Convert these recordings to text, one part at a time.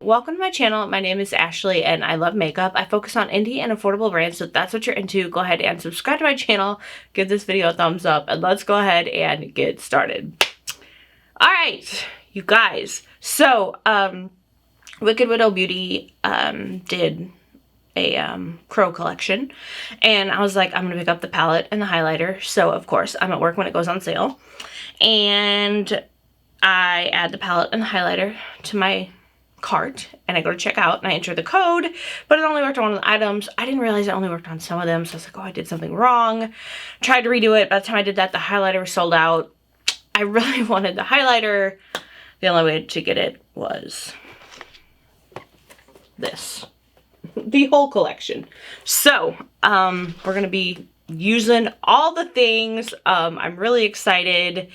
Welcome to my channel. My name is Ashley and I love makeup. I focus on indie and affordable brands, so if that's what you're into, go ahead and subscribe to my channel, give this video a thumbs up, and let's go ahead and get started. Alright, you guys. So, Wicked Widow Beauty did a Crow collection, and I was like, I'm gonna pick up the palette and the highlighter. So, of course, I'm at work when it goes on sale, and I add the palette and the highlighter to my cart and I go to check out and I enter the code, but it only worked on one of the items. I didn't realize it only worked on some of them, so I was like, oh, I did something wrong. Tried to redo it. By the time I did that, the highlighter was sold out. I really wanted the highlighter. The only way to get it was this. The whole collection. So, we're gonna be using all the things. I'm really excited.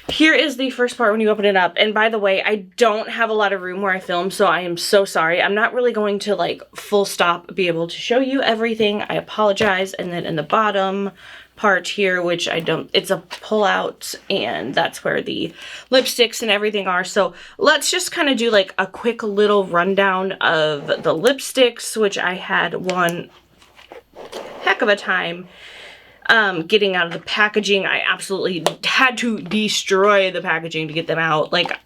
Here is the first part when you open it up, and by the way, I don't have a lot of room where I film, so I am so sorry. I'm not really going to like full stop be able to show you everything. I apologize. And then in the bottom part here, which I don't, it's a pull out, and that's where the lipsticks and everything are. So let's just kind of do like a quick little rundown of the lipsticks, which I had one heck of a time getting out of the packaging. I absolutely had to destroy the packaging to get them out. Like,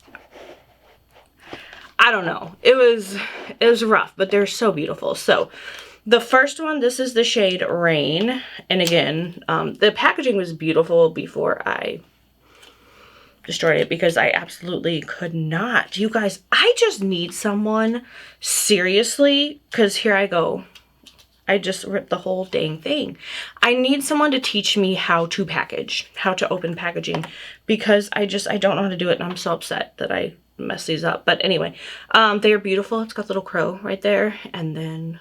I don't know. It was rough, but they're so beautiful. So the first one, this is the shade Rain. And again, the packaging was beautiful before I destroyed it because I absolutely could not. You guys, I just need someone, seriously, because here I go. I just ripped the whole dang thing. I need someone to teach me how to package, how to open packaging, because I don't know how to do it, and I'm so upset that I messed these up. But anyway, they are beautiful. It's got the little crow right there, and then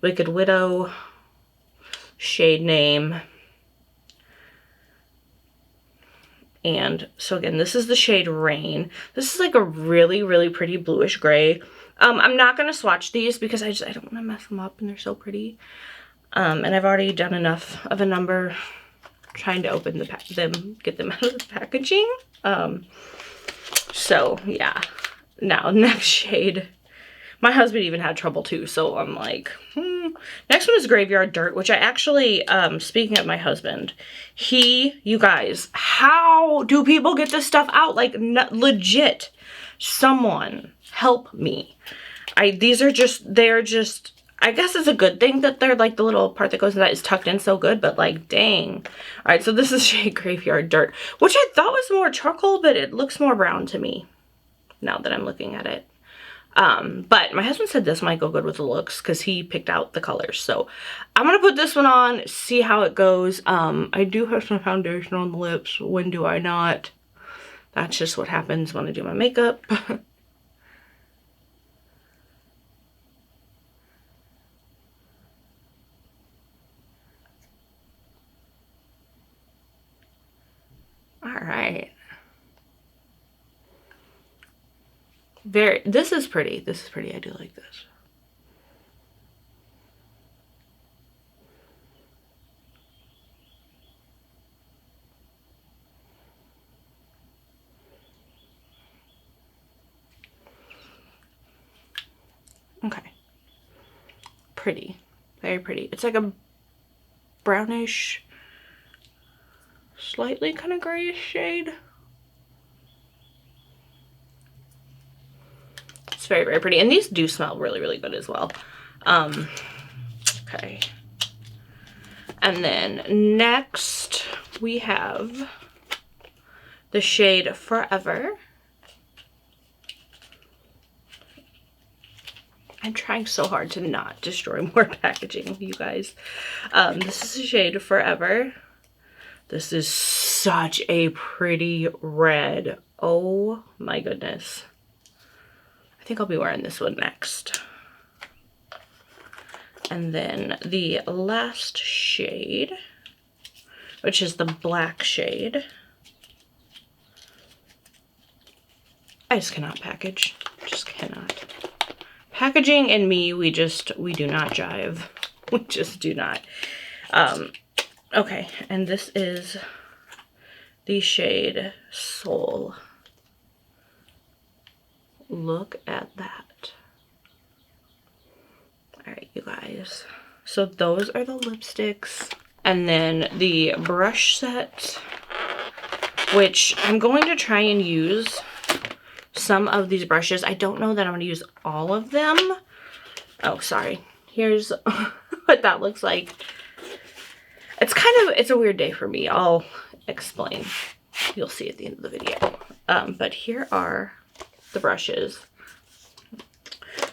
Wicked Widow, shade name. And so again, this is the shade Rain. This is like a really, really pretty bluish gray. I'm not going to swatch these because I don't want to mess them up, and they're so pretty. And I've already done enough of a number trying to open get them out of the packaging. So yeah. Now, next shade. My husband even had trouble too, so I'm like, Next one is Graveyard Dirt, which I actually, speaking of my husband, you guys, how do people get this stuff out? Like, legit, someone help me. They're just, I guess it's a good thing that they're like the little part that goes in that is tucked in so good, but like, dang. All right, so this is shade Graveyard Dirt, which I thought was more charcoal, but it looks more brown to me now that I'm looking at it. But my husband said this might go good with the looks because he picked out the colors. So I'm going to put this one on, see how it goes. I do have some foundation on the lips. When do I not? That's just what happens when I do my makeup. All right. This is pretty. This is pretty. I do like this. Okay. Pretty. Very pretty. It's like a brownish, slightly kind of grayish shade. It's very, very pretty. And these do smell really, really good as well. Okay. And then next we have the shade Forever. I'm trying so hard to not destroy more packaging, you guys. This is the shade Forever. This is such a pretty red. Oh my goodness. I think I'll be wearing this one next. And then the last shade, which is the black shade. I just cannot package. Just cannot. Packaging and me, we do not jive. We just do not. Okay, and this is the shade Soul. Look at that. All right, you guys. So those are the lipsticks. And then the brush set, which I'm going to try and use some of these brushes. I don't know that I'm going to use all of them. Oh, sorry. Here's what that looks like. It's a weird day for me. I'll explain. You'll see at the end of the video. But here are the brushes.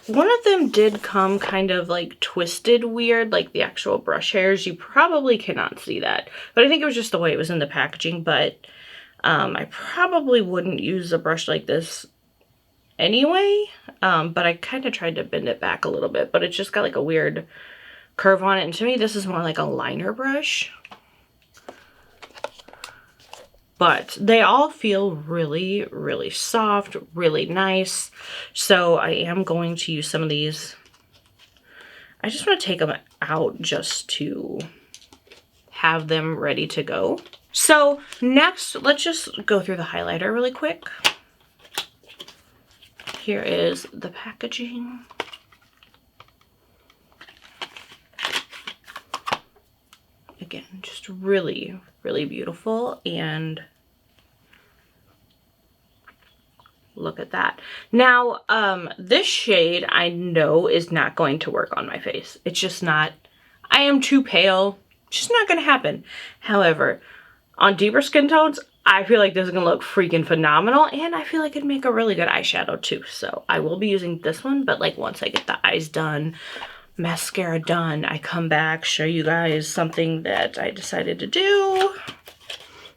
One of them did come kind of like twisted weird, like the actual brush hairs. You probably cannot see that, but I think it was just the way it was in the packaging. But I probably wouldn't use a brush like this anyway, but I kind of tried to bend it back a little bit, but it's just got like a weird curve on it, and to me this is more like a liner brush. But they all feel really, really soft, really nice. So I am going to use some of these. I just want to take them out just to have them ready to go. So next, let's just go through the highlighter really quick. Here is the packaging. Again, just really, really beautiful, and look at that. Now, this shade I know is not going to work on my face. It's just not. I am too pale. It's just not going to happen. However, on deeper skin tones, I feel like this is going to look freaking phenomenal, and I feel like it'd make a really good eyeshadow too. So I will be using this one, but like once I get the eyes done, mascara done, I come back, show you guys something that I decided to do,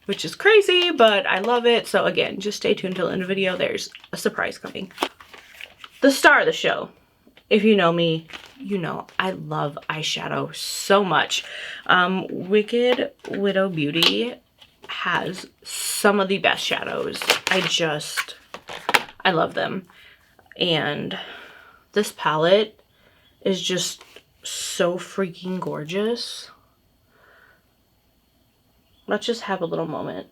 which is crazy, but I love it. So again, just stay tuned till the end of the video. There's a surprise coming. The star of the show. If you know me, you know I love eyeshadow so much. Wicked Widow Beauty has some of the best shadows. I love them. And this palette is just so freaking gorgeous. Let's just have a little moment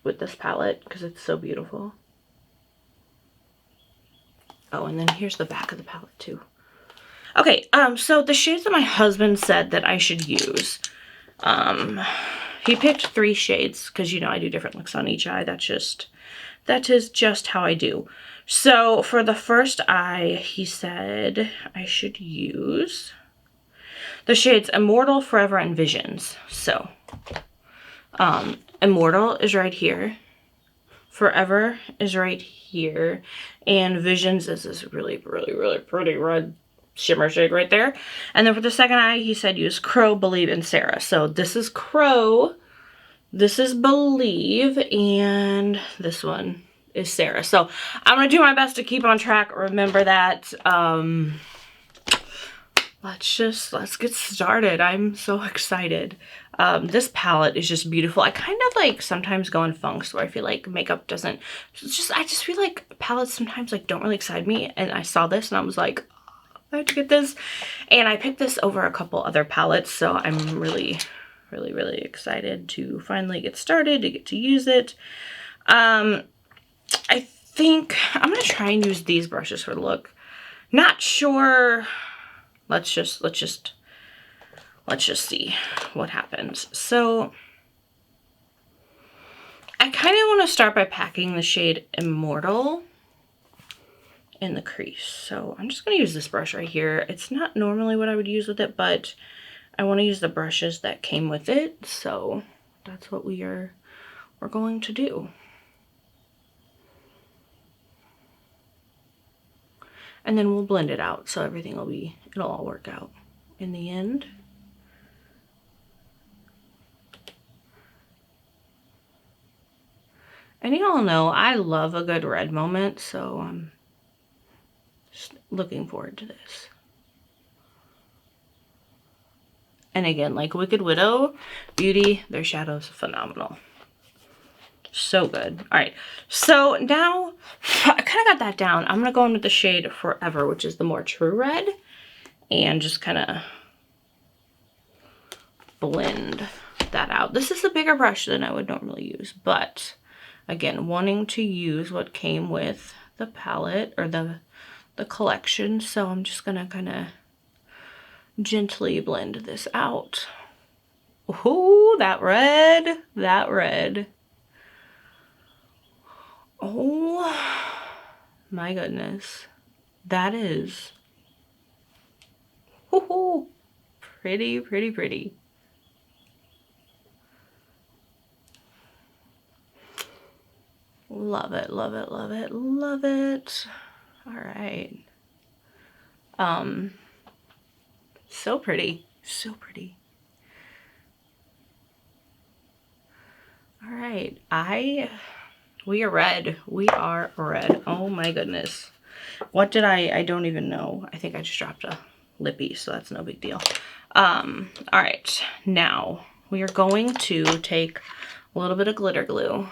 with this palette because it's so beautiful. Oh, and then here's the back of the palette too. Okay, so the shades that my husband said that I should use. He picked 3 shades because, you know, I do different looks on each eye. That is just how I do. So for the first eye, he said I should use the shades Immortal, Forever, and Visions. So, Immortal is right here. Forever is right here. And Visions is this really, really, really pretty red shimmer shade right there. And then for the second eye, he said use Crow, Believe, and Sarah. So this is Crow, this is Believe, and this one is Sarah. So I'm going to do my best to keep on track. Remember that. Let's get started. I'm so excited. This palette is just beautiful. I kind of like sometimes go in funks where I feel like makeup doesn't, I just feel like palettes sometimes like don't really excite me. And I saw this and I was like, I have to get this. And I picked this over a couple other palettes. So I'm really, really, really excited to finally get started, to get to use it. I think I'm going to try and use these brushes for the look. Not sure. Let's just see what happens. So I kind of want to start by packing the shade Immortal in the crease. So I'm just going to use this brush right here. It's not normally what I would use with it, but I want to use the brushes that came with it. So that's what we're going to do. And then we'll blend it out so everything it'll all work out in the end. And you all know I love a good red moment, so I'm just looking forward to this. And again, like Wicked Widow Beauty, their shadows phenomenal. So good. All right, so now I kind of got that down. I'm gonna go in with the shade Forever, which is the more true red, and just kind of blend that out. This is a bigger brush than I would normally use, but again, wanting to use what came with the palette or the collection, so I'm just gonna kind of gently blend this out. Ooh, that red, that red. Oh my goodness. That is ooh, pretty, pretty, pretty. Love it, love it, love it, love it. All right. So pretty, so pretty. All right, we are red. We are red. Oh my goodness. What did I don't even know. I think I just dropped a lippy, so that's no big deal. All right, now we are going to take a little bit of glitter glue.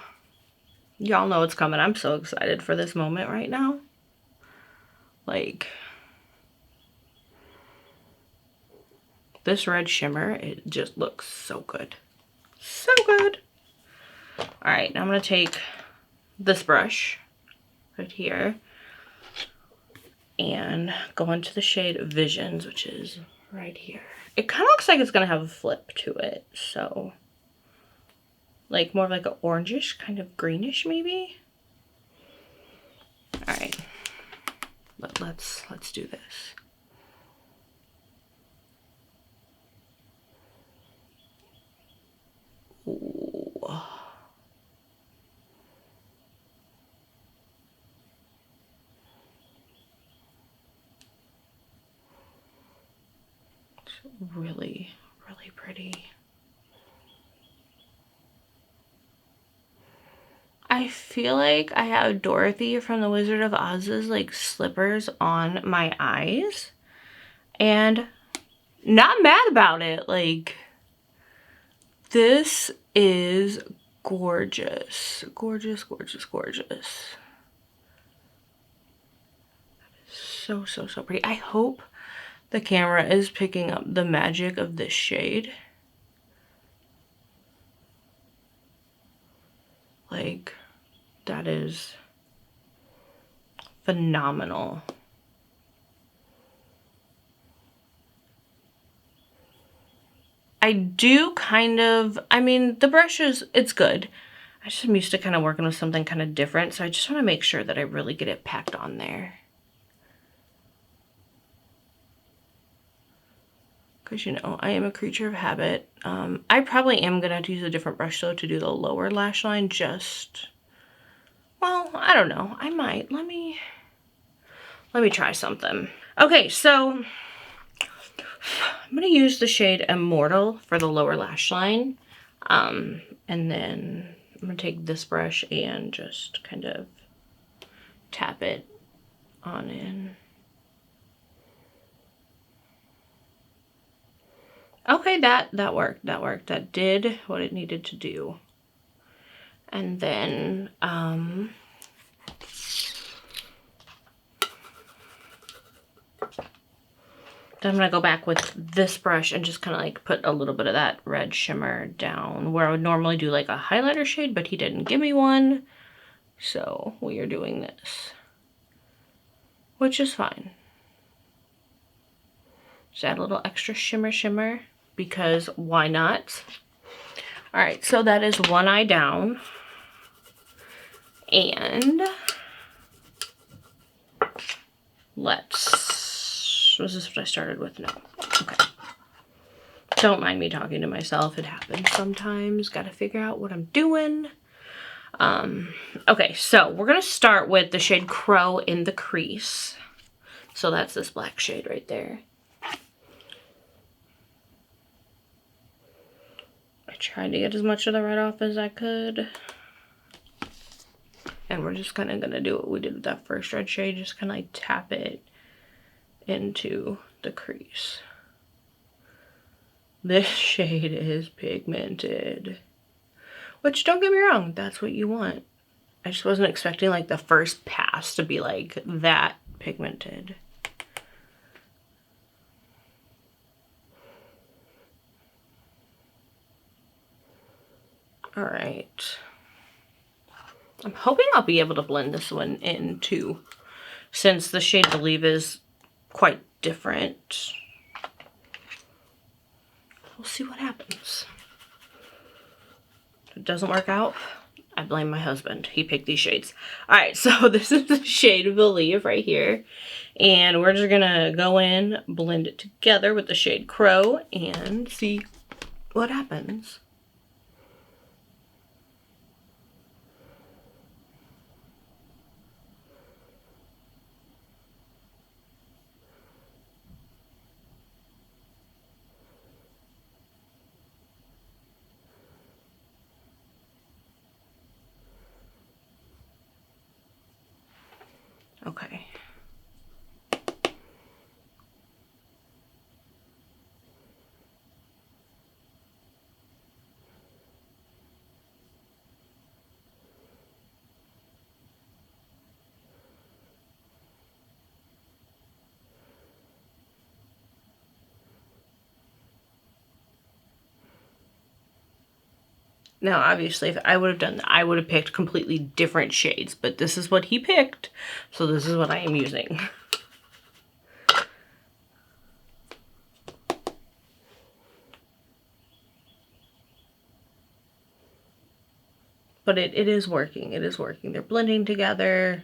Y'all know it's coming. I'm so excited for this moment right now. Like, this red shimmer, it just looks so good. So good. All right, now I'm gonna take this brush right here and go into the shade Visions, which is right here. It kind of looks like it's gonna have a flip to it, so like more of like an orangish, kind of greenish maybe. All right, but let's do this. Ooh. It's really, really pretty. I feel like I have Dorothy from the Wizard of Oz's like slippers on my eyes, and not mad about it. Like, this is gorgeous. Gorgeous, gorgeous, gorgeous. So, so, so pretty. I hope the camera is picking up the magic of this shade. Like, that is phenomenal. I do kind of, I mean, the brush is, it's good. I just am used to kind of working with something kind of different, so I just want to make sure that I really get it packed on there. Because, you know, I am a creature of habit. I probably am going to have to use a different brush, though, to do the lower lash line. Just, well, I don't know. I might. Let me try something. Okay, so I'm going to use the shade Immortal for the lower lash line. And then I'm going to take this brush and just kind of tap it on in. Okay, that worked. That worked. That did what it needed to do. And then then I'm gonna go back with this brush and just kind of like put a little bit of that red shimmer down where I would normally do like a highlighter shade, but he didn't give me one. So we are doing this, which is fine. Just add a little extra shimmer because why not? All right, so that is one eye down. And was this what I started with? No. Okay. Don't mind me talking to myself. It happens sometimes. Got to figure out what I'm doing. Okay, so we're going to start with the shade Crow in the crease. So that's this black shade right there. I tried to get as much of the red off as I could. And we're just kind of going to do what we did with that first red shade. Just kind of like tap it into the crease. This shade is pigmented. Which, don't get me wrong, that's what you want. I just wasn't expecting like the first pass to be like that pigmented. All right. I'm hoping I'll be able to blend this one in too, since the shade Believe is quite different. We'll see what happens. If it doesn't work out, I blame my husband. He picked these shades. All right, so this is the shade Believe right here. And we're just gonna go in, blend it together with the shade Crow and see what happens. Okay. Now, obviously, if I would have done that, I would have picked completely different shades, but this is what he picked, so this is what I am using. But it is working. It is working. They're blending together.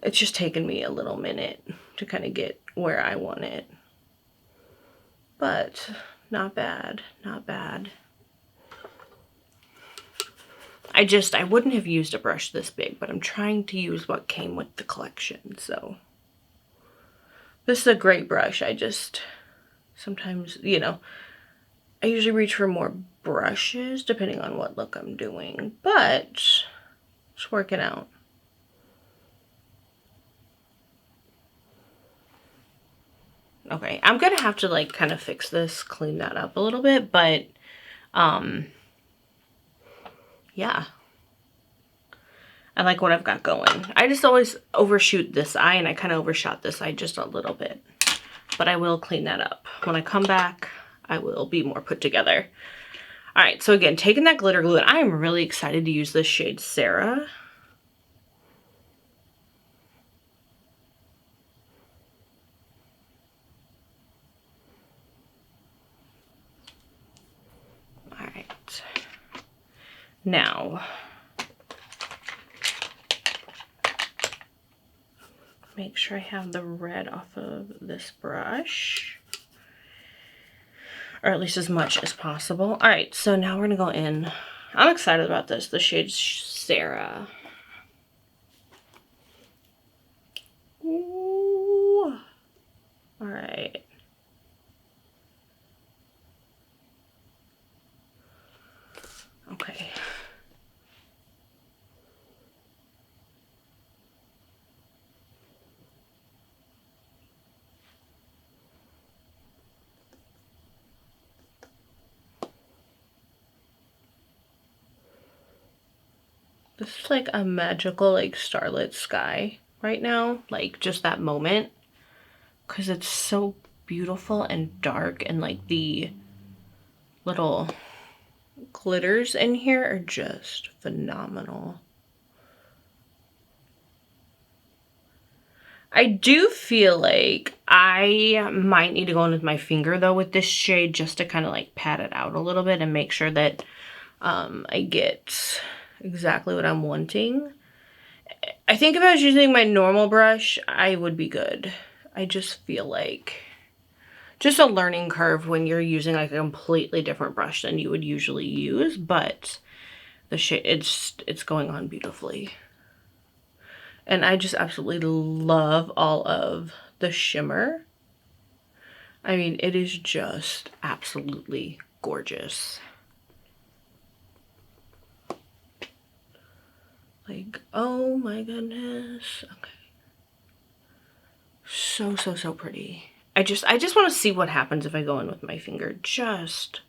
It's just taken me a little minute to kind of get where I want it. But not bad. Not bad. I wouldn't have used a brush this big, but I'm trying to use what came with the collection, so. This is a great brush. I just, sometimes, you know, I usually reach for more brushes depending on what look I'm doing, but it's working out. Okay, I'm gonna have to like kind of fix this, clean that up a little bit, but yeah. I like what I've got going. I just always overshoot this eye, and I kind of overshot this eye just a little bit. But I will clean that up. When I come back, I will be more put together. All right, so again, taking that glitter glue, and I am really excited to use this shade Sarah. All right. Now, make sure I have the red off of this brush, or at least as much as possible. All right, so now we're gonna go in. I'm excited about this, the shade Sarah. Ooh. All right. Okay. This is like a magical, like, starlit sky right now. Like, just that moment. Because it's so beautiful and dark, and like the little glitters in here are just phenomenal. I do feel like I might need to go in with my finger though with this shade, just to kind of like pat it out a little bit and make sure that I get exactly what I'm wanting. I think if I was using my normal brush, I would be good. I just feel like just a learning curve when you're using like a completely different brush than you would usually use, but the shade, it's going on beautifully. And I just absolutely love all of the shimmer. I mean, it is just absolutely gorgeous. Like, oh my goodness. Okay. So, so, so pretty. I just want to see what happens if I go in with my finger. Just,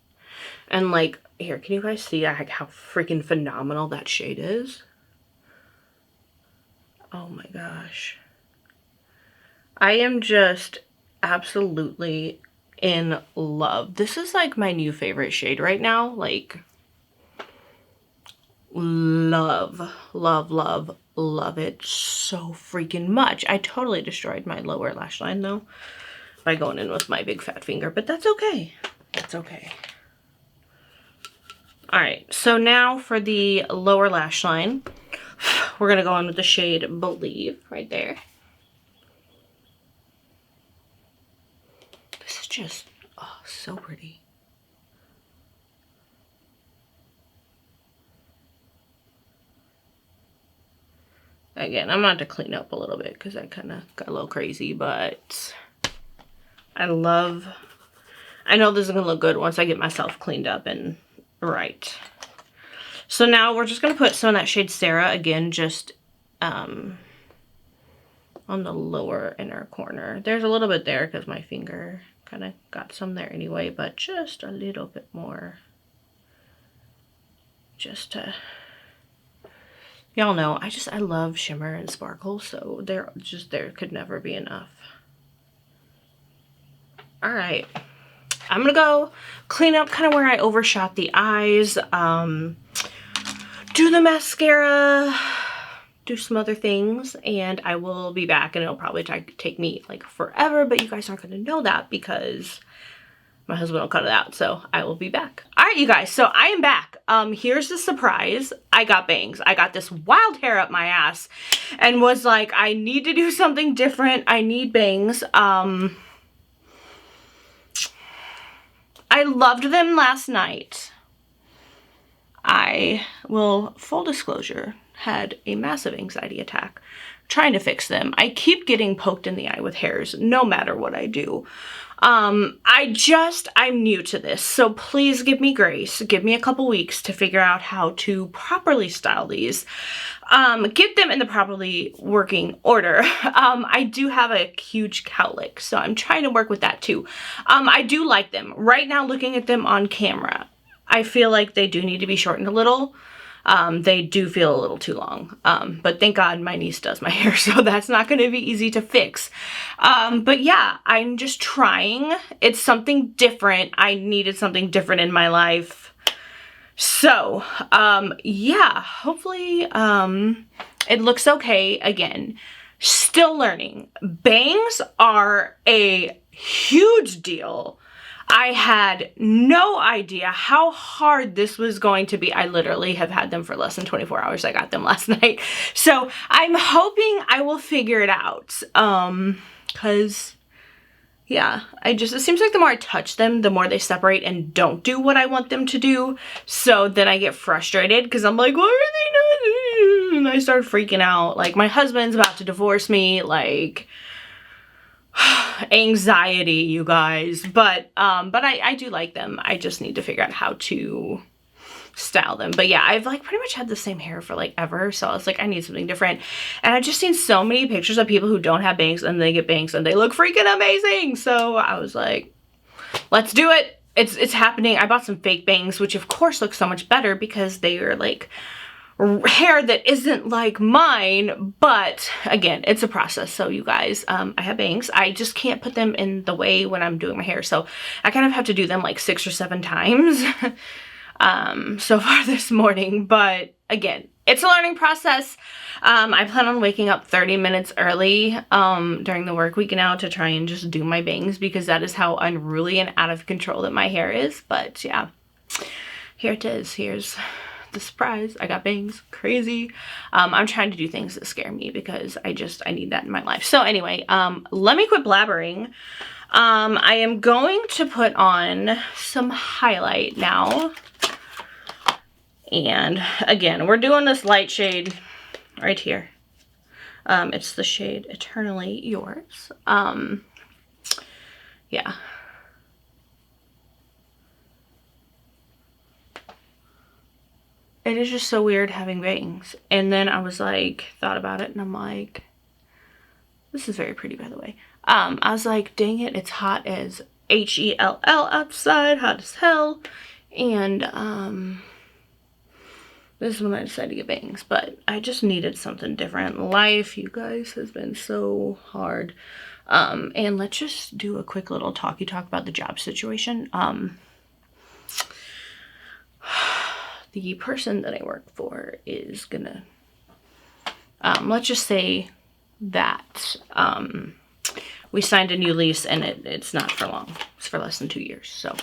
and like, here, can you guys see like how freaking phenomenal that shade is? Oh my gosh. I am just absolutely in love. This is like my new favorite shade right now. Like, love, love, love, love it so freaking much. I totally destroyed my lower lash line though by going in with my big fat finger, but that's okay. That's okay. All right, so now for the lower lash line, we're gonna go in with the shade Believe right there. This is just, oh, so pretty. Again, I'm gonna have to clean up a little bit because I kind of got a little crazy, but I know this is gonna look good once I get myself cleaned up and right. So now we're just gonna put some of that shade Sarah, again, just on the lower inner corner. There's a little bit there because my finger kind of got some there anyway, but just a little bit more. Just to, y'all know, I love shimmer and sparkle, so there could never be enough. All right, I'm gonna go clean up kind of where I overshot the eyes, do the mascara, do some other things, and I will be back, and it'll probably take me like forever, but you guys aren't gonna know that because my husband will cut it out, so I will be back. All right, you guys, so I am back. Here's the surprise. I got bangs. I got this wild hair up my ass and was like, I need to do something different. I need bangs. I loved them last night. I will, full disclosure, had a massive anxiety attack trying to fix them. I keep getting poked in the eye with hairs no matter what I do. I'm new to this, so please give me grace. Give me a couple weeks to figure out how to properly style these. Get them in the properly working order. I do have a huge cowlick, so I'm trying to work with that too. I do like them. Right now, looking at them on camera, I feel like they do need to be shortened a little. They do feel a little too long, but thank God my niece does my hair, so that's not going to be easy to fix. But yeah, I'm just trying. It's something different. I needed something different in my life. So, yeah, hopefully, it looks okay. Again, still learning. Bangs are a huge deal. I had no idea how hard this was going to be. I literally have had them for less than 24 hours. I got them last night. So I'm hoping I will figure it out. Cause yeah, it seems like the more I touch them, the more they separate and don't do what I want them to do. So then I get frustrated because I'm like, why are they not doing it? And I start freaking out. Like, my husband's about to divorce me. Like, anxiety, you guys. But I do like them. I just need to figure out how to style them. But yeah, I've like pretty much had the same hair for like ever, so I was like, I need something different. And I've just seen so many pictures of people who don't have bangs and they get bangs and they look freaking amazing. So I was like, let's do it. It's happening. I bought some fake bangs, which of course look so much better because they are like hair that isn't like mine, but again, it's a process. So you guys, I have bangs. I just can't put them in the way when I'm doing my hair, so I kind of have to do them like 6 or 7 times so far this morning. But again, it's a learning process. I plan on waking up 30 minutes early during the work week now to try and just do my bangs, because that is how unruly and out of control that my hair is. But yeah, here it is. Here's the surprise. I got bangs. Crazy. I'm trying to do things that scare me because I need that in my life. So anyway, let me quit blabbering. I am going to put on some highlight now. And again, we're doing this light shade right here. It's the shade Eternally Yours. Yeah. It is just so weird having bangs. And then I was like, thought about it, and I'm like, this is very pretty, by the way. I was like, dang it, it's hot as HELL outside, hot as hell. And this is when I decided to get bangs, but I just needed something different. Life, you guys, has been so hard. And let's just do a quick little talk about the job situation. the person that I work for is gonna, let's just say that we signed a new lease and it's not for long. It's for less than 2 years. So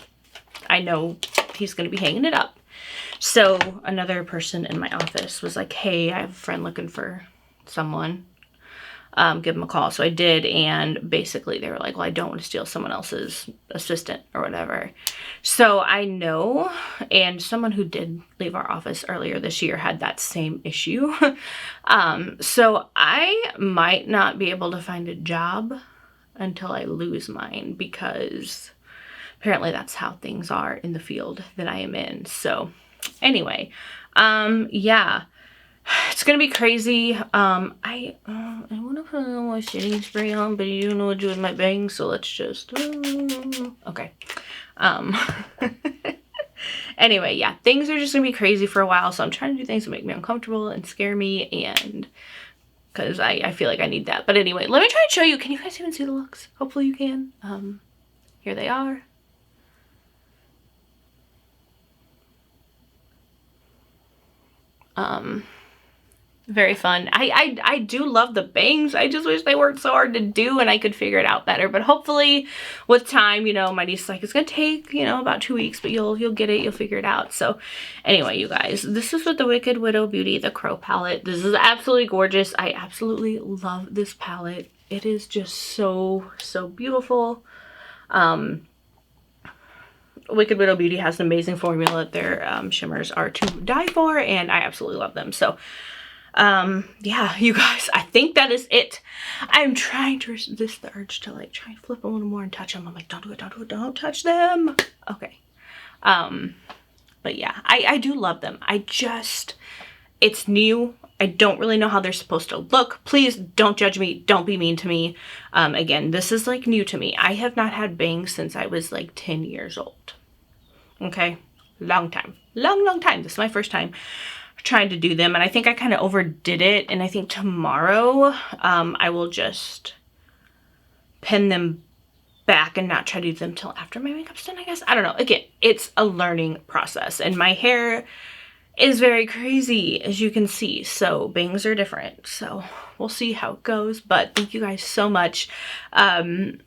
I know he's gonna be hanging it up. So another person in my office was like, hey, I have a friend looking for someone. Give him a call. So I did, and basically they were like, well, I don't want to steal someone else's assistant or whatever. So I know, and someone who did leave our office earlier this year had that same issue. So I might not be able to find a job until I lose mine, because apparently that's how things are in the field that I am in. So anyway, yeah. It's gonna be crazy. I want to put a little more setting spray on, but I don't know what to do with my bangs, so let's just, okay. Anyway, yeah, things are just gonna be crazy for a while, so I'm trying to do things that make me uncomfortable and scare me, and because I feel like I need that. But anyway, let me try and show you. Can you guys even see the looks? Hopefully you can. Here they are. Very fun. I do love the bangs. I just wish they weren't so hard to do and I could figure it out better. But hopefully with time, you know, my niece is like, it's gonna take, you know, about 2 weeks, but you'll get it, you'll figure it out. So anyway, you guys, this is with the Wicked Widow Beauty, the Crow palette. This is absolutely gorgeous. I absolutely love this palette. It is just so beautiful. Wicked Widow Beauty has an amazing formula. Their shimmers are to die for, and I absolutely love them. So yeah, you guys, I think that is it. I'm trying to resist the urge to like try and flip a little more and touch them. I'm like, don't do it, don't do it, don't touch them. Okay. But yeah, I do love them. It's new. I don't really know how they're supposed to look. Please don't judge me. Don't be mean to me. Again, this is like new to me. I have not had bangs since I was like 10 years old. Okay. Long time. Long time. This is my first time trying to do them, and I think I kind of overdid it, and I think tomorrow I will just pin them back and not try to do them till after my makeup's done, I guess. I don't know. Again, it's a learning process, and my hair is very crazy, as you can see, so bangs are different, so we'll see how it goes. But thank you guys so much. We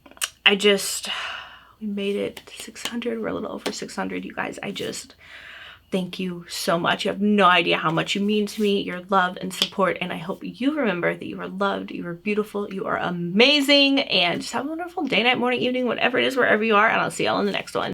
made it 600. We're a little over 600, you guys. Thank you so much. You have no idea how much you mean to me, your love and support, and I hope you remember that you are loved, you are beautiful, you are amazing, and just have a wonderful day, night, morning, evening, whatever it is, wherever you are, and I'll see y'all in the next one.